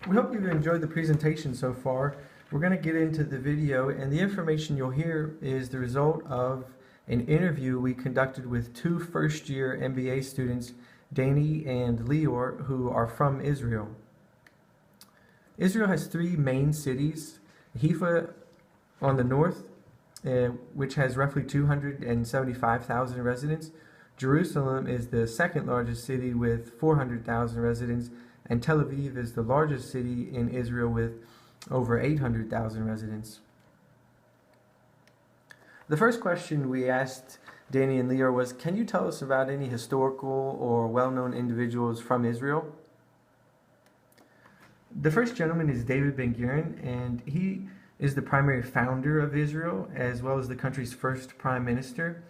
We hope you've enjoyed the presentation so far. We're going to get into the video, and the information you'll hear is the result of an interview we conducted with two first-year MBA students, Danny and Lior, who are from Israel. Israel has three main cities: Haifa on the north, which has roughly 275,000 residents. Jerusalem is the second largest city with 400,000 residents, and Tel Aviv is the largest city in Israel with over 800,000 residents. The first question we asked Danny and Lior was, can you tell us about any historical or well-known individuals from Israel? The first gentleman is David Ben-Gurion, and he is the primary founder of Israel, as well as the country's first prime minister.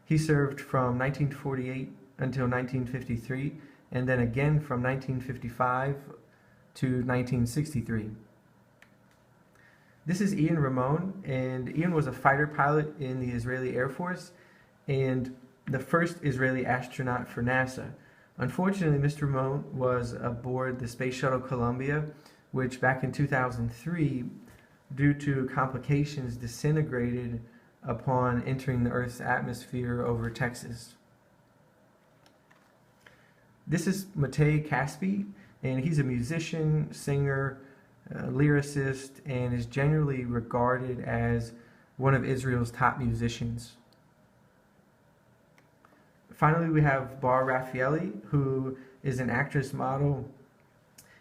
He served from 1948 until 1953, and then again from 1955 to 1963. This is Ian Ramon, and Ian was a fighter pilot in the Israeli Air Force and the first Israeli astronaut for NASA. Unfortunately, Mr. Ramon was aboard the Space Shuttle Columbia, which back in 2003, due to complications, disintegrated upon entering the Earth's atmosphere over Texas. This is Matei Caspi, and he's a musician, singer, lyricist, and is generally regarded as one of Israel's top musicians. Finally, we have Bar Raffaeli, who is an actress, model,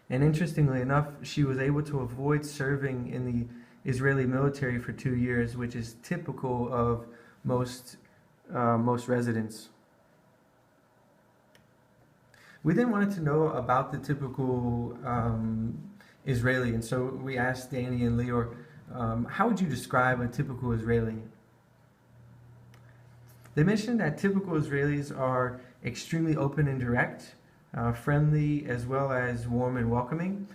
and interestingly enough, she was able to avoid serving in the Israeli military for 2 years, which is typical of most residents. We then wanted to know about the typical Israeli, and so we asked Danny and Lior, how would you describe a typical Israeli? They mentioned that typical Israelis are extremely open and direct, friendly, as well as warm and welcoming.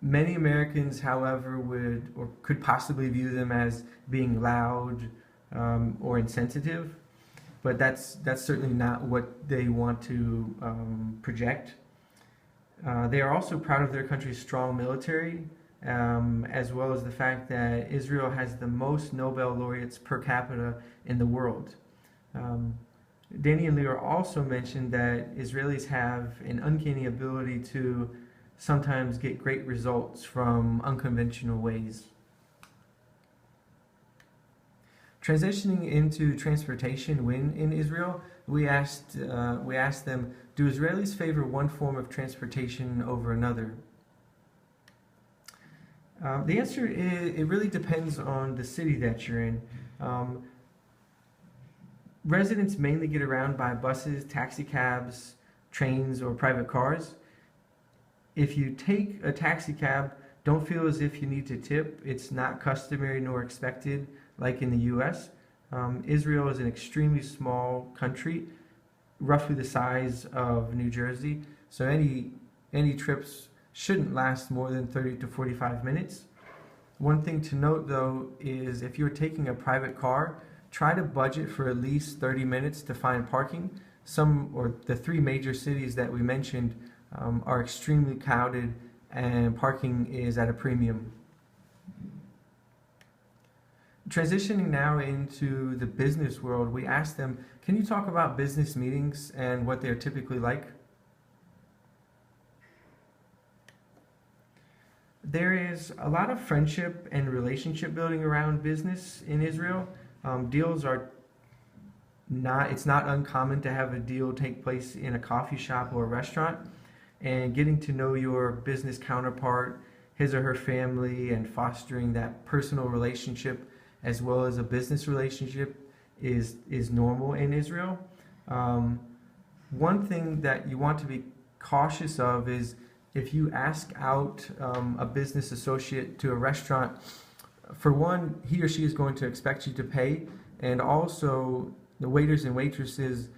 Many Americans, however, would or could possibly view them as being loud or insensitive, but that's certainly not what they want to project. They are also proud of their country's strong military, as well as the fact that Israel has the most Nobel laureates per capita in the world. Danny and Lior also mentioned that Israelis have an uncanny ability to sometimes get great results from unconventional ways. Transitioning into transportation when in Israel, we asked them, do Israelis favor one form of transportation over another? The answer is, it really depends on the city that you're in. Residents mainly get around by buses, taxi cabs, trains, or private cars. If you take a taxi cab, don't feel as if you need to tip. It's not customary nor expected like in the US. Israel is an extremely small country, roughly the size of New Jersey, so any trips shouldn't last more than 30 to 45 minutes. One thing to note though is if you're taking a private car, try to budget for at least 30 minutes to find parking. The three major cities that we mentioned are extremely crowded and parking is at a premium. Transitioning now into the business world, we asked them, can you talk about business meetings and what they're typically like? There is a lot of friendship and relationship building around business in Israel. It's not uncommon to have a deal take place in a coffee shop or a restaurant, and getting to know your business counterpart, his or her family, and fostering that personal relationship as well as a business relationship is normal in Israel. One thing that you want to be cautious of is if you ask out a business associate to a restaurant, for one, he or she is going to expect you to pay, and also the waiters and waitresses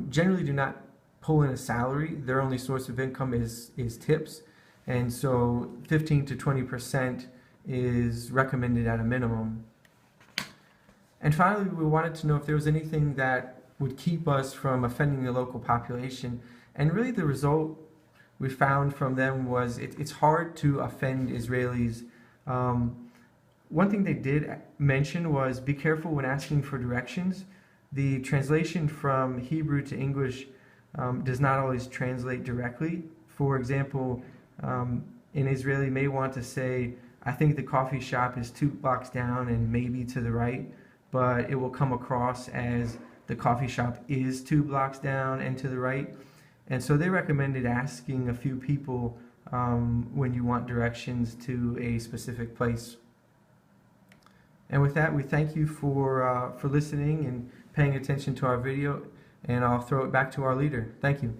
generally do not pull in a salary. Their only source of income is tips, and so 15 to 20% is recommended at a minimum. And finally, we wanted to know if there was anything that would keep us from offending the local population, and really the result we found from them was it's hard to offend Israelis. One thing they did mention was be careful when asking for directions. The translation from Hebrew to English does not always translate directly. For example, an Israeli may want to say, I think the coffee shop is 2 blocks down and maybe to the right, but it will come across as the coffee shop is 2 blocks down and to the right. And so they recommended asking a few people when you want directions to a specific place. And with that, we thank you for listening and paying attention to our video, and I'll throw it back to our leader. Thank you.